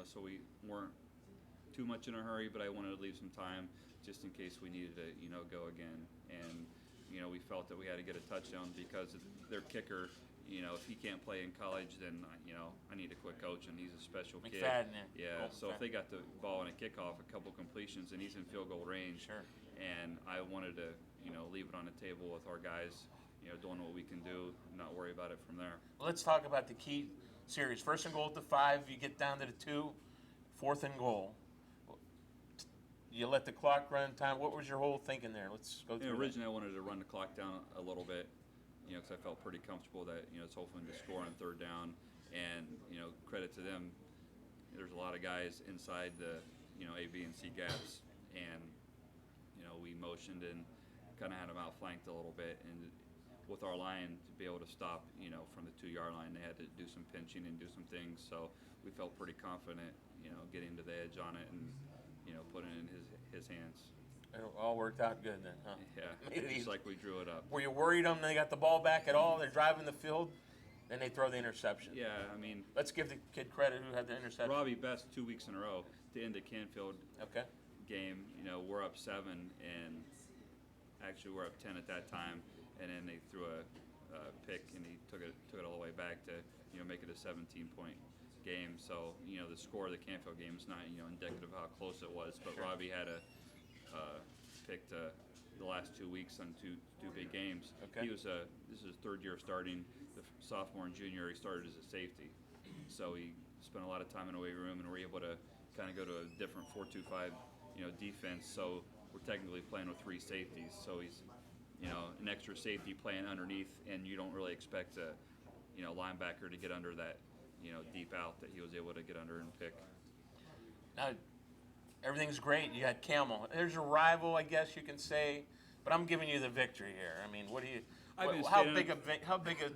so we weren't too much in a hurry, but I wanted to leave some time just in case we needed to, go again. And, we felt that we had to get a touchdown because their kicker, if he can't play in college, then, I need to quit coaching. He's a special kid. McFadden, Yeah, so McFadden. if they got the ball in a kickoff, a couple completions, and he's in field goal range. Sure. And I wanted to, leave it on the table with our guys, doing what we can do, not worry about it from there. Let's talk about the key series. First and goal at the 5. You get down to the 2. Fourth and goal. You let the clock run time. What was your whole thinking there? Let's go through Originally, I wanted to run the clock down a little bit, because I felt pretty comfortable that, it's hopefully to score on third down. And, credit to them, there's a lot of guys inside the, A, B, and C gaps. And, we motioned and kind of had them outflanked a little bit. And with our line to be able to stop, from the 2-yard line, they had to do some pinching and do some things. So we felt pretty confident, getting to the edge on it and, putting it in his hands. It all worked out good then, huh? Yeah, just like we drew it up. Were you worried them they got the ball back at all? They're driving the field, then they throw the interception. Yeah, I mean, Let's give the kid credit who had the interception. Robbie Best 2 weeks in a row to end the Canfield Okay. game. We're up 7, and actually we're up 10 at that time, and then they threw a pick, and he took it all the way back to make it a 17-point game. So the score of the Canfield game is not indicative of how close it was, but Sure. Robbie had picked the last 2 weeks on two big games. Okay. This is his third year starting. The sophomore and junior he started as a safety, so he spent a lot of time in the weight room, and we're able to kind of go to a different 4-2-5 defense. So we're technically playing with 3 safeties. So he's an extra safety playing underneath, and you don't really expect a linebacker to get under that deep out that he was able to get under and pick. Now, everything's great. You got Camel. There's a rival, I guess you can say, but I'm giving you the victory here. I mean, what do you? How big a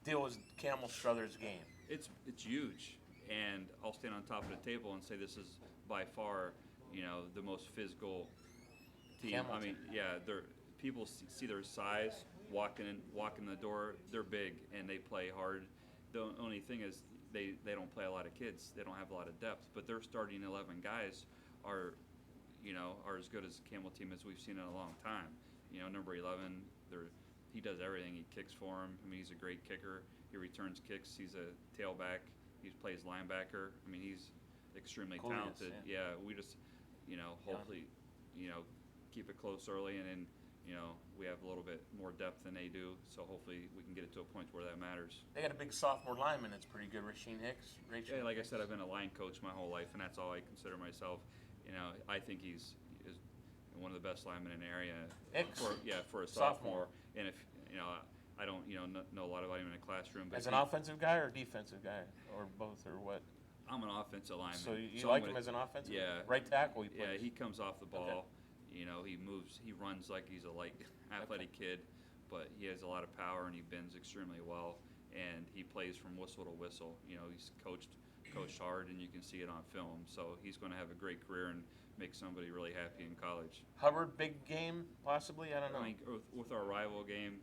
deal is Camel Struthers' game? It's huge, and I'll stand on top of the table and say this is by far the most physical team. Hamilton. I mean, yeah, people see their size walking the door. They're big and they play hard. The only thing is they don't play a lot of kids. They don't have a lot of depth, but their starting 11 guys are as good as the Camel team as we've seen in a long time. Number 11, he does everything. He kicks for him. I mean, he's a great kicker. He returns kicks. He's a tailback. He plays linebacker. I mean, he's extremely talented. Yeah, we just hopefully keep it close early, and then we have a little bit more depth than they do, so hopefully we can get it to a point where that matters. They got a big sophomore lineman that's pretty good, Rasheen Hicks. Yeah, like I said, I've been a line coach my whole life, and that's all I consider myself. I think he's one of the best linemen in the area. Hicks? For a sophomore. And if I don't know a lot about him in the classroom, but As an offensive guy or defensive guy, or both, or what? I'm an offensive lineman. So you I'm like gonna- him as an offensive? Yeah. Right tackle. He Yeah, plays. he comes off the ball. Okay. He moves. He runs like he's a light, athletic kid, but he has a lot of power and he bends extremely well. And he plays from whistle to whistle. He's coached hard, and you can see it on film. So he's going to have a great career and make somebody really happy in college. Hubbard, big game, possibly? I don't know. I think with our rival game,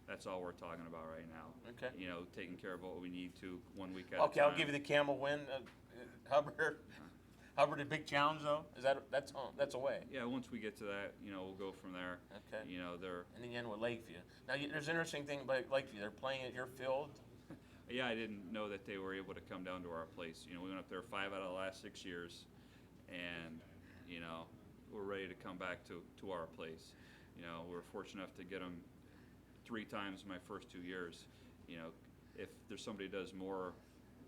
that's all we're talking about right now. Okay. Taking care of what we need to 1 week at a time. Okay, I'll give you the Camel win. Hubbard. Hubbard, a big challenge though. That's away. Yeah, once we get to that, we'll go from there. Okay. They're. And then you end with Lakeview. Now, there's an interesting thing about Lakeview. They're playing at your field. Yeah, I didn't know that they were able to come down to our place. We went up there 5 out of the last 6 years, and we're ready to come back to our place. We were fortunate enough to get them 3 times in my first 2 years. If there's somebody who does more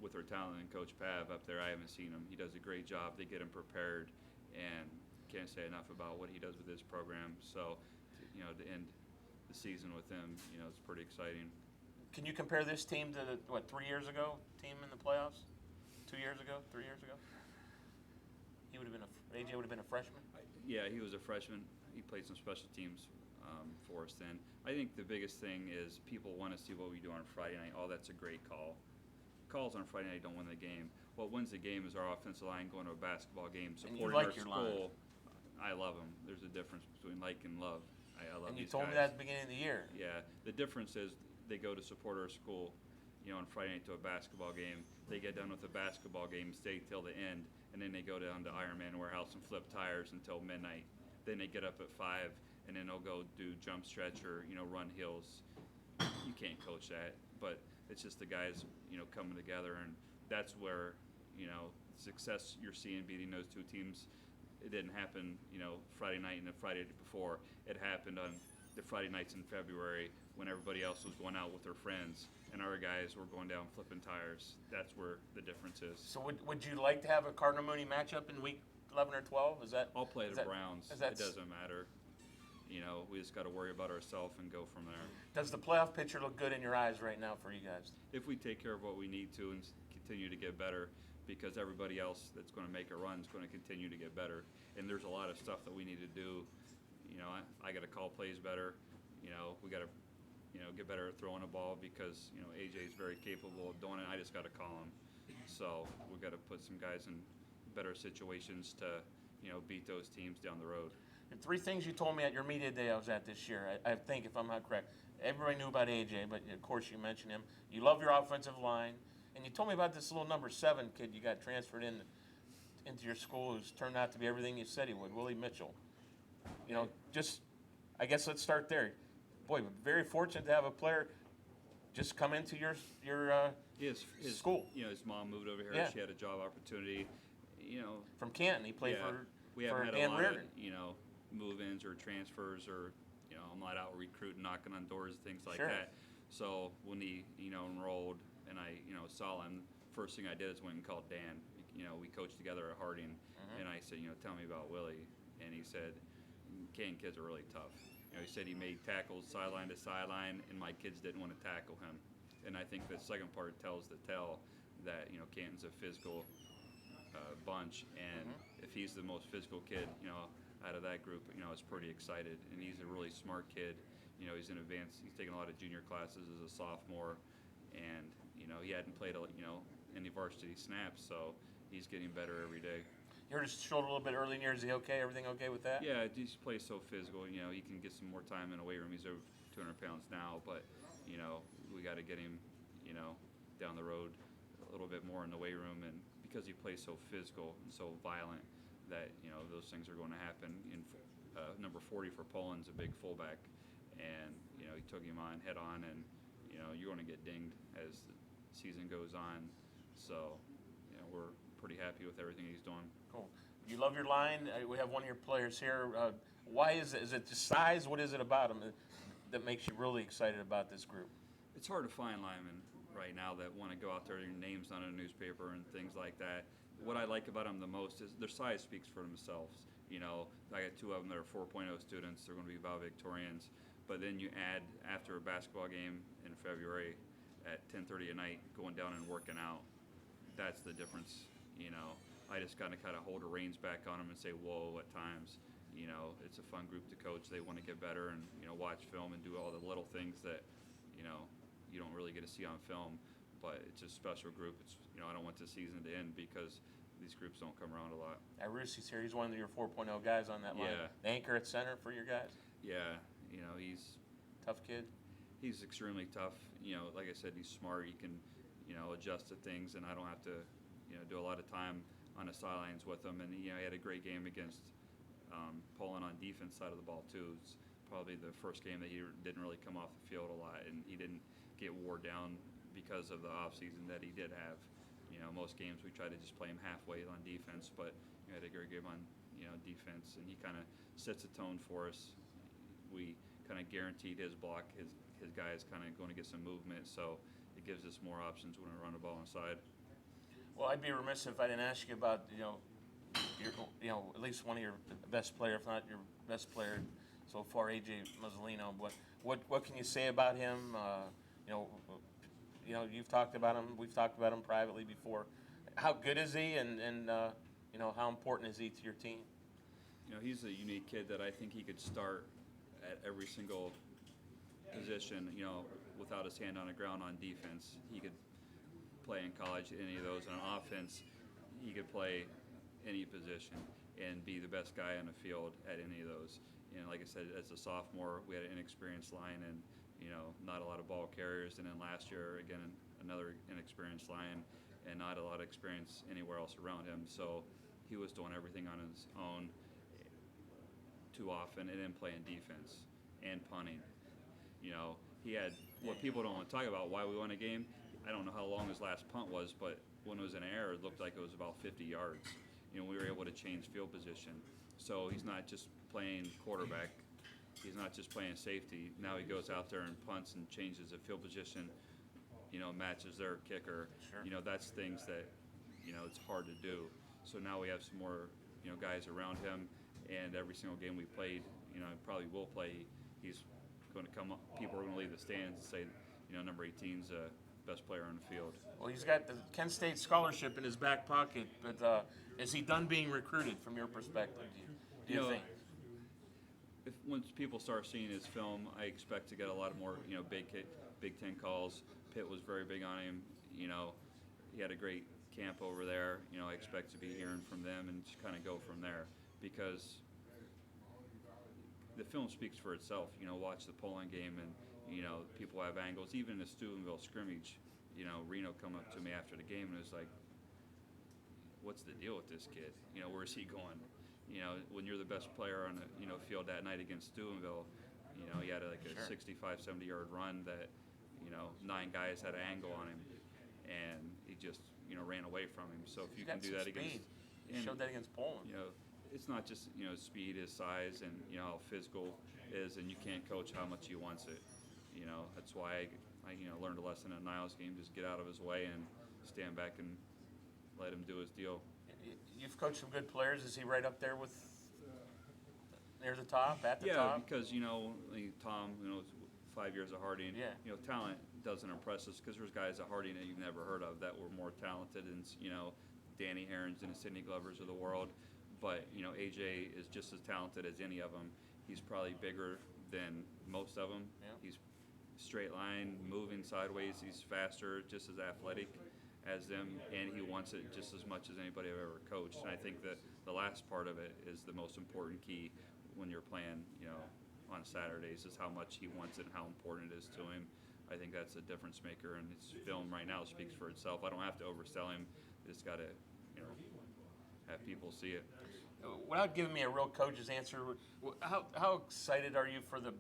with their talent than Coach Pav up there, I haven't seen him. He does a great job. They get him prepared, and can't say enough about what he does with his program. So, to end the season with him, it's pretty exciting. Can you compare this team to 3 years ago team in the playoffs? 2 years ago? 3 years ago? He would have been AJ would have been a freshman. Yeah, he was a freshman. He played some special teams for us then. I think the biggest thing is people want to see what we do on Friday night. Oh, that's a great call. Calls on Friday night don't win the game. What wins the game is our offensive line going to a basketball game, supporting like our your school. line. I love them. There's a difference between like and love. I love And you these told guys. me that at the beginning of the year. Yeah, the difference is they go to support our school. on Friday night to a basketball game. They get done with the basketball game, stay till the end, and then they go down to Ironman Warehouse and flip tires until midnight. Then they get up at 5, and then they'll go do jump stretch or run hills. You can't coach that, but it's just the guys coming together, and that's where success you're seeing beating those two teams. It didn't happen Friday night and the Friday before. It happened on the Friday nights in February when everybody else was going out with their friends and our guys were going down flipping tires. That's where the difference is. So would you like to have a Cardinal Mooney matchup in week 11 or 12? Is that? I'll play the Browns. It doesn't matter. We just got to worry about ourselves and go from there. Does the playoff picture look good in your eyes right now for you guys? If we take care of what we need to and continue to get better, because everybody else that's going to make a run is going to continue to get better. And there's a lot of stuff that we need to do. I got to call plays better. We got to, get better at throwing a ball because, AJ is very capable of doing it. I just got to call him. So we got to put some guys in better situations to, beat those teams down the road. And 3 things you told me at your media day I was at this year, I think, if I'm not correct. Everybody knew about AJ, but of course you mentioned him. You love your offensive line. And you told me about this little number 7 kid you got transferred into your school who's turned out to be everything you said he would, Willie Mitchell. I guess let's start there. Boy, very fortunate to have a player just come into your His school. His mom moved over here. Yeah. She had a job opportunity. From Canton, he played we for haven't had Dan a lot Reardon. of move-ins or transfers or I'm not out recruiting, knocking on doors, things like Sure. that. So when he enrolled and I saw him, first thing I did is went and called Dan. We coached together at Harding, and I said, tell me about Willie, and he said, Canton kids are really tough. He said he made tackles sideline to sideline, and my kids didn't want to tackle him. And I think the second part tells the tale that Canton's a physical bunch, and if he's the most physical kid, out of that group, I was pretty excited. And he's a really smart kid. He's in advanced. He's taken a lot of junior classes as a sophomore, and he hadn't played any varsity snaps, so he's getting better every day. You hurt his shoulder a little bit early in the year. Is he okay? Everything okay with that? Yeah, he just plays so physical. He can get some more time in a weight room. He's over 200 pounds now, but we got to get him, down the road a little bit more in the weight room, and because he plays so physical and so violent, that those things are going to happen. In number 40 for Poland's a big fullback, and he took him on head on, and you're going to get dinged as the season goes on. So we're pretty happy with everything he's doing. Cool. You love your line. We have one of your players here. Why is it? Is it the size? What is it about him that makes you really excited about this group? It's hard to find linemen right now that want to go out there and your name's on a newspaper and things like that. What I like about them the most is their size speaks for themselves. I got 2 of them that are 4.0 students. They're going to be valedictorians. But then you add, after a basketball game in February at 10:30 at night, going down and working out, that's the difference. I just kind of hold the reins back on them and say, whoa, at times. It's a fun group to coach. They want to get better and, watch film and do all the little things that, you don't really get to see on film. But it's a special group. It's I don't want the season to end because these groups don't come around a lot. Rusty's here. He's one of your 4.0 guys on that line. Yeah. The anchor at center for your guys. Yeah, he's Tough kid. He's extremely tough. Like I said, he's smart. He can adjust to things, and I don't have to do a lot of time on the sidelines with him. And he had a great game against Poland on defense side of the ball too. It's probably the first game that he didn't really come off the field a lot, and he didn't get wore down because of the off season that he did have. Most games we try to just play him halfway on defense, but he had a great game on defense, and he kind of sets a tone for us. We kind of guaranteed his block. His guy is kind of going to get some movement, so it gives us more options when we run the ball inside. Well, I'd be remiss if I didn't ask you about your at least one of your best player, if not your best player so far, AJ Mazzolino. What can you say about him? You've talked about him. We've talked about him privately before. How good is he, and how important is he to your team? He's a unique kid that I think he could start at every single position. Without his hand on the ground on defense, he could play in college any of those. On offense, he could play any position and be the best guy on the field at any of those. Like I said, as a sophomore, we had an inexperienced line and not a lot of ball carriers. And then last year, again, another inexperienced line, and not a lot of experience anywhere else around him. So he was doing everything on his own too often, and then playing defense and punting. He had what people don't want to talk about, why we won a game. I don't know how long his last punt was, but when it was in air, it looked like it was about 50 yards. We were able to change field position. So he's not just playing quarterback. He's not just playing safety. Now he goes out there and punts and changes the field position, matches their kicker. Sure. That's things that, it's hard to do. So now we have some more, guys around him, and every single game we played, probably will play, he's going to come up, people are going to leave the stands and say, number 18's the best player on the field. Well, he's got the Kent State scholarship in his back pocket, but is he done being recruited from your perspective, do you think? Once people start seeing his film, I expect to get a lot of more, Big Ten calls. Pitt was very big on him. He had a great camp over there. I expect to be hearing from them and just kind of go from there, because the film speaks for itself. Watch the Poland game, and people have angles. Even the Steubenville scrimmage, Reno come up to me after the game and was like, "What's the deal with this kid? Where's he going?" When you're the best player on the field that night against Steubenville, he had a 65, 70-yard run that 9 guys had an angle on him, and he just ran away from him. So if you can do that against, he showed that against Poland. It's not just speed, his size, and how physical is, and you can't coach how much he wants it. That's why I learned a lesson at Niles game. Just get out of his way and stand back and let him do his deal. You've coached some good players. Is he right up there with near the top, at the top? Yeah, because Tom, 5 years of Harding. Yeah. Talent doesn't impress us, because there's guys at Harding that you've never heard of that were more talented, and Danny Herons and the Sidney Glovers of the world. But AJ is just as talented as any of them. He's probably bigger than most of them. Yeah. He's straight line, moving sideways. He's faster, just as athletic as them, and he wants it just as much as anybody I've ever coached. And I think that the last part of it is the most important key when you're playing, on Saturdays, is how much he wants it and how important it is to him. I think that's a difference maker, and his film right now speaks for itself. I don't have to oversell him. Just got to, have people see it. Without giving me a real coach's answer, how excited are you for the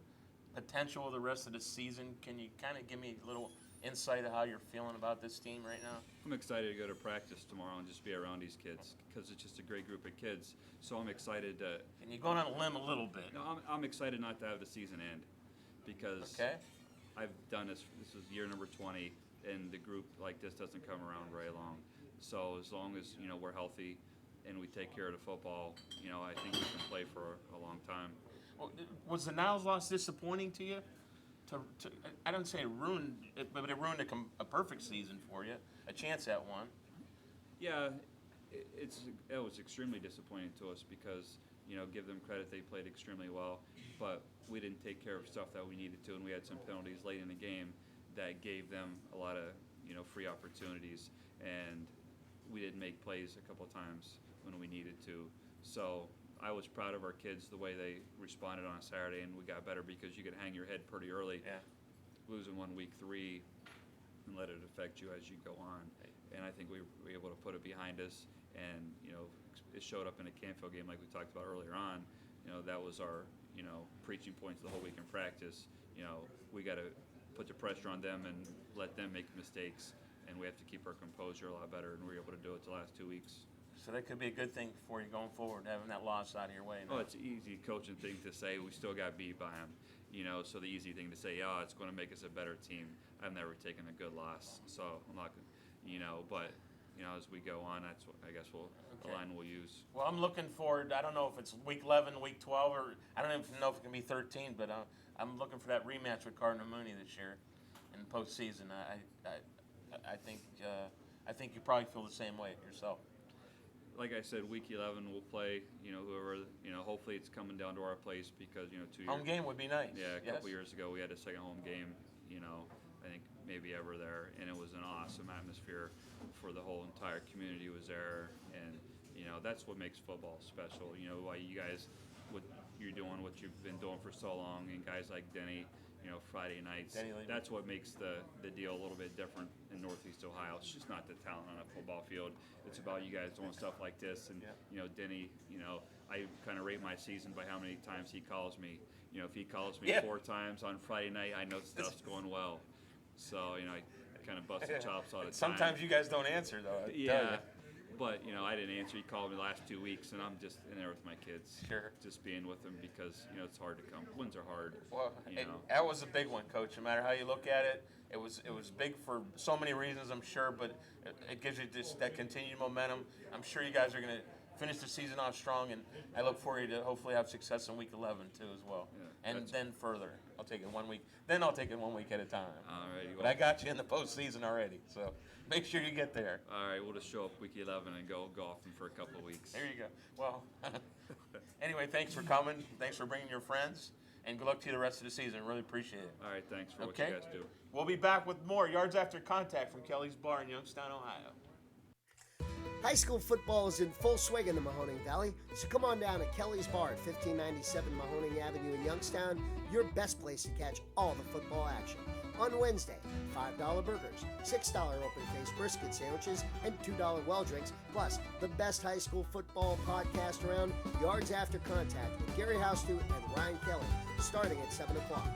potential of the rest of the season? Can you kind of give me a little insight of how you're feeling about this team right now? I'm excited to go to practice tomorrow and just be around these kids, because it's just a great group of kids. So I'm excited to. And you're going on a limb a little bit. No, I'm excited not to have the season end, because I've done this. This is year number 20, and the group like this doesn't come around very long. So as long as we're healthy and we take care of the football, I think we can play for a long time. Well, was the Niles loss disappointing to you? I don't say it ruined it, but it ruined a perfect season for you, a chance at one. Yeah, it was extremely disappointing to us, because give them credit, they played extremely well, but we didn't take care of stuff that we needed to, and we had some penalties late in the game that gave them a lot of free opportunities, and we didn't make plays a couple of times when we needed to. So I was proud of our kids, the way they responded on a Saturday, and we got better, because you could hang your head pretty early, losing one week 3, and let it affect you as you go on. And I think we were able to put it behind us, and it showed up in a Canfield game like we talked about earlier on. That was our preaching points the whole week in practice. We got to put the pressure on them and let them make mistakes, and we have to keep our composure a lot better, and we were able to do it the last 2 weeks. So that could be a good thing for you going forward, having that loss out of your way. Oh, it's an easy coaching thing to say. We still got beat by them, so the easy thing to say, it's going to make us a better team. I've never taken a good loss, so I'm not, but as we go on, that's what I guess the line we'll use. Well, I'm looking forward. I don't know if it's week 11, week 12, or I don't even know if it can be 13, but I'm looking for that rematch with Cardinal Mooney this year in the postseason. I think you probably feel the same way yourself. Like I said, week 11 we'll play, whoever, hopefully it's coming down to our place, because, 2 years. Home game would be nice. Yeah, a couple years ago we had a second home game, I think maybe ever there, and it was an awesome atmosphere for the whole entire community was there, and, that's what makes football special, why you guys, what you're doing, what you've been doing for so long, and guys like Denny, Friday nights. Denny Lee. That's what makes the deal a little bit different in Northeast Ohio. It's just not the talent on a football field. It's about you guys doing stuff like this. And Denny, I kind of rate my season by how many times he calls me. If he calls me 4 times on Friday night, I know stuff's going well. So I kind of bust the chops all the time. Sometimes you guys don't answer though. Yeah. But I didn't answer. He called me the last 2 weeks, and I'm just in there with my kids. Sure. Just being with them because it's hard to come. Wins are hard. Well, that was a big one, Coach. No matter how you look at it, it was big for so many reasons, I'm sure. But it gives you that continued momentum. I'm sure you guys are going to finish the season off strong, and I look for you to hopefully have success in Week 11 too as well. Yeah, and then further, I'll take it 1 week. Then I'll take it 1 week at a time. All right. But I got you in the postseason already, so make sure you get there. All right, we'll just show up Week 11 and go golfing for a couple of weeks. There you go. Well, anyway, thanks for coming. Thanks for bringing your friends, and good luck to you the rest of the season. Really appreciate it. All right, thanks for what you guys do. We'll be back with more Yards After Contact from Kelly's Bar in Youngstown, Ohio. High school football is in full swing in the Mahoning Valley, so come on down to Kelly's Bar at 1597 Mahoning Avenue in Youngstown, your best place to catch all the football action. On Wednesday, $5 burgers, $6 open-faced brisket sandwiches, and $2 well drinks, plus the best high school football podcast around, Yards After Contact with Gary Houstu and Ryan Kelly, starting at 7 o'clock.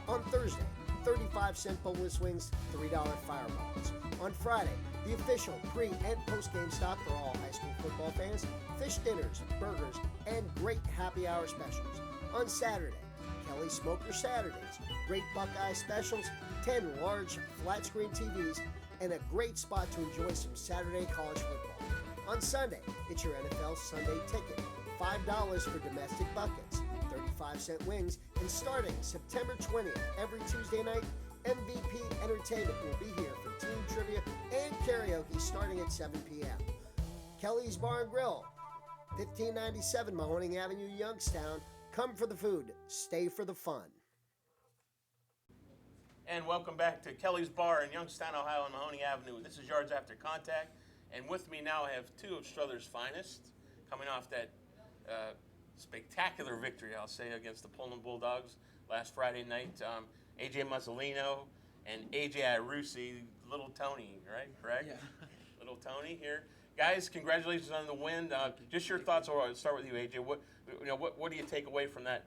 On Thursday, 35-cent boneless wings, $3 fireballs. On Friday, the official pre- and post-game stop for all high school football fans, fish dinners, burgers, and great happy hour specials. On Saturday, Kelly Smoker Saturdays, great Buckeye specials, 10 large flat-screen TVs, and a great spot to enjoy some Saturday college football. On Sunday, it's your NFL Sunday ticket, $5 for domestic buckets, 35-cent wings, and starting September 20th, every Tuesday night, MVP Entertainment will be here for team trivia and karaoke starting at 7 p.m. Kelly's Bar and Grill, 1597 Mahoning Avenue, Youngstown. Come for the food, stay for the fun. And welcome back to Kelly's Bar in Youngstown, Ohio on Mahoning Avenue. This is Yards After Contact. And with me now I have two of Strother's finest coming off that spectacular victory, I'll say, against the Pullman Bulldogs last Friday night. AJ Muzzolino and AJ Irusi, Little Tony, right? Correct? Yeah. Little Tony here. Guys, congratulations on the win. Just your thoughts, or I'll start with you, AJ. What do you take away from that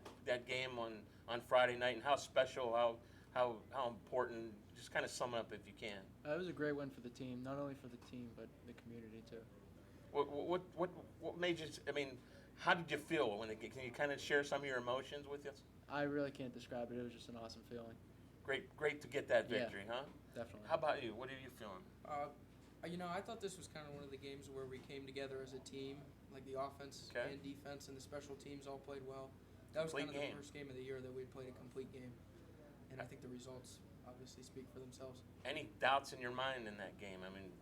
game on Friday night, and how special, how important? Just kind of sum it up if you can. It was a great win for the team, not only for the team but the community too. What made you? I mean, how did you feel when can you kind of share some of your emotions with us? I really can't describe it. It was just an awesome feeling. Great to get that victory, huh? Definitely. How about you? What are you feeling? I thought this was kind of one of the games where we came together as a team, like the offense and defense and the special teams all played well. That was kind of the first game of the year that we had played a complete game, and I think the results obviously speak for themselves. Any doubts in your mind in that game? I mean,